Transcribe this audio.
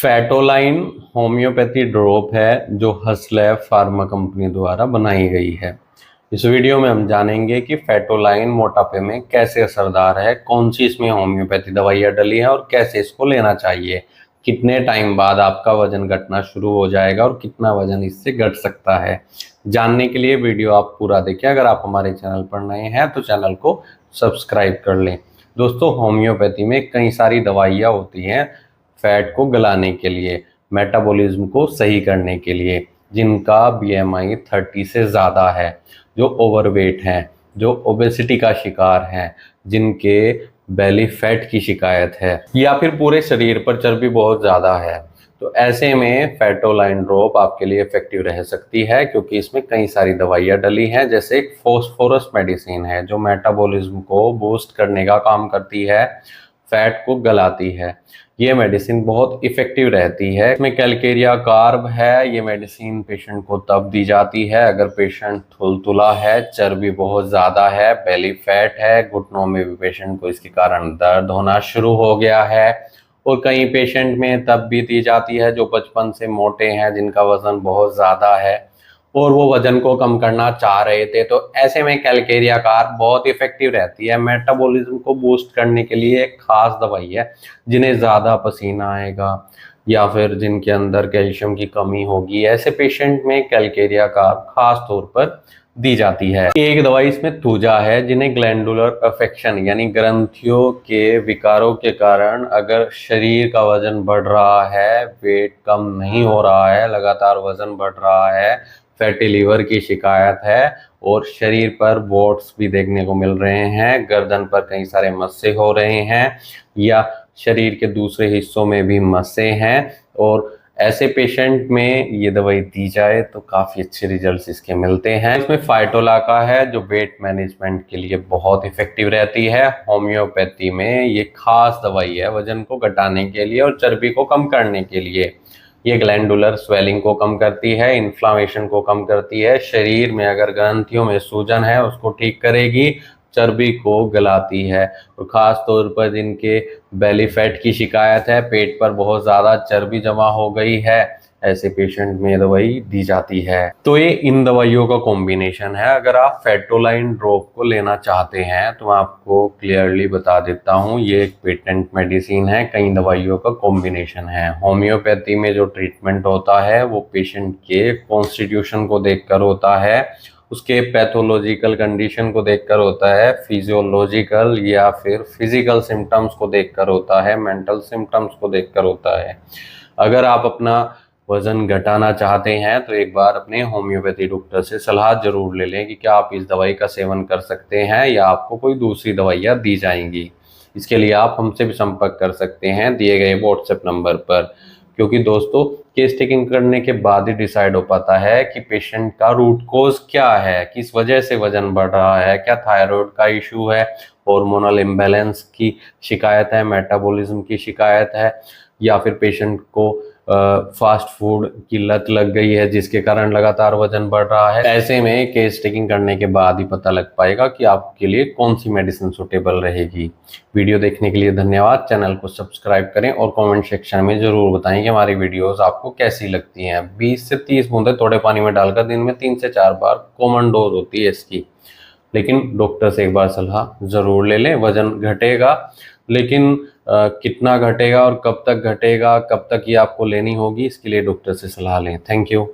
फेटोलाइन homeopathy drop है जो हसलैब pharma company द्वारा बनाई गई है। इस वीडियो में हम जानेंगे कि फेटोलाइन मोटापे में कैसे असरदार है, कौन सी इसमें होम्योपैथी दवाइयाँ डली हैं और कैसे इसको लेना चाहिए, कितने टाइम बाद आपका वजन घटना शुरू हो जाएगा और कितना वजन इससे घट सकता है। जानने के लिए वीडियो आप पूरा देखें। अगर आप हमारे चैनल पर नए हैं तो चैनल को सब्सक्राइब कर लें। दोस्तों, होम्योपैथी में कई सारी दवाइयाँ होती हैं फैट को गलाने के लिए, मेटाबॉलिज्म को सही करने के लिए, जिनका BMI 30 से ज़्यादा है, जो ओवरवेट हैं, जो ओबेसिटी का शिकार हैं, जिनके बेली फैट की शिकायत है या फिर पूरे शरीर पर चर्बी बहुत ज़्यादा है, तो ऐसे में फेटोलाइन ड्रॉप आपके लिए इफेक्टिव रह सकती है, क्योंकि इसमें कई सारी दवाइयाँ डली हैं। जैसे एक फॉस्फोरस मेडिसिन है जो मेटाबॉलिज्म को बूस्ट करने का काम करती है, फैट को गलाती है। ये मेडिसिन बहुत इफेक्टिव रहती है। इसमें कैलकेरिया कार्ब है। ये मेडिसिन पेशेंट को तब दी जाती है अगर पेशेंट थुलथुला है, चर्बी बहुत ज़्यादा है, बेली फैट है, घुटनों में भी पेशेंट को इसके कारण दर्द होना शुरू हो गया है। और कई पेशेंट में तब भी दी जाती है जो बचपन से मोटे हैं, जिनका वज़न बहुत ज़्यादा है और वो वजन को कम करना चाह रहे थे। तो ऐसे में कैलकेरिया कार्ब बहुत इफेक्टिव रहती है। मेटाबॉलिज्म को बूस्ट करने के लिए एक खास दवाई है। जिन्हें ज़्यादा पसीना आएगा या फिर जिनके अंदर कैल्शियम की कमी होगी, ऐसे पेशेंट में कैलकेरिया कार्ब खास तौर पर दी जाती है। एक दवाई इसमें थूजा है, जिन्हें ग्लैंडुलर अफेक्शन यानी ग्रंथियों के विकारों के कारण अगर शरीर का वजन बढ़ रहा है, वेट कम नहीं हो रहा है, लगातार वजन बढ़ रहा है, फैटी लीवर की शिकायत है और शरीर पर वॉट्स भी देखने को मिल रहे हैं, गर्दन पर कई सारे मस्से हो रहे हैं या शरीर के दूसरे हिस्सों में भी मस्से हैं, और ऐसे पेशेंट में ये दवाई दी जाए तो काफ़ी अच्छे रिजल्ट्स इसके मिलते हैं। इसमें फाइटोलाका है जो वेट मैनेजमेंट के लिए बहुत इफेक्टिव रहती है। होम्योपैथी में ये खास दवाई है वजन को घटाने के लिए और चर्बी को कम करने के लिए। ये ग्लैंडुलर स्वेलिंग को कम करती है, इन्फ्लामेशन को कम करती है, शरीर में अगर ग्रंथियों में सूजन है उसको ठीक करेगी, चर्बी को गलाती है। और ख़ास तौर पर जिनके बेली फैट की शिकायत है, पेट पर बहुत ज़्यादा चर्बी जमा हो गई है, ऐसे पेशेंट में दवाई दी जाती है। तो ये इन दवाइयों का कॉम्बिनेशन है। अगर आप फेटोलाइन ड्रॉप को लेना चाहते हैं तो मैं आपको क्लियरली बता देता हूँ, ये एक पेटेंट मेडिसिन है, कई दवाइयों का कॉम्बिनेशन है। होम्योपैथी में जो ट्रीटमेंट होता है वो पेशेंट के कॉन्स्टिट्यूशन को देखकर होता है, उसके पैथोलॉजिकल कंडीशन को देखकर होता है, फिजियोलॉजिकल या फिर फिजिकल सिम्टम्स को देखकर होता है, मेंटल सिम्टम्स को देखकर होता है। अगर आप अपना वज़न घटाना चाहते हैं तो एक बार अपने होम्योपैथी डॉक्टर से सलाह जरूर ले लें कि क्या आप इस दवाई का सेवन कर सकते हैं या आपको कोई दूसरी दवाइयाँ दी जाएंगी। इसके लिए आप हमसे भी संपर्क कर सकते हैं दिए गए व्हाट्सएप नंबर पर, क्योंकि दोस्तों केस टेकिंग करने के बाद ही डिसाइड हो पाता है कि पेशेंट का रूट कोज क्या है, किस वजह से वजन बढ़ रहा है, क्या थायराइड का इशू है, हार्मोनल इम्बैलेंस की शिकायत है, मेटाबॉलिज्म की शिकायत है, या फिर पेशेंट को फास्ट फूड की लत लग गई है जिसके कारण लगातार वजन बढ़ रहा है। ऐसे में केस टेकिंग करने के बाद ही पता लग पाएगा कि आपके लिए कौन सी मेडिसिन सूटेबल रहेगी। वीडियो देखने के लिए धन्यवाद। चैनल को सब्सक्राइब करें और कमेंट सेक्शन में ज़रूर बताएं कि हमारी वीडियोस आपको कैसी लगती हैं। 20 से 30 बूंदे थोड़े पानी में डालकर दिन में 3 से 4 बार कॉमन डोज होती है इसकी, लेकिन डॉक्टर से एक बार सलाह ज़रूर ले लें। वजन घटेगा, लेकिन कितना घटेगा और कब तक घटेगा, कब तक ये आपको लेनी होगी, इसके लिए डॉक्टर से सलाह लें। Thank you.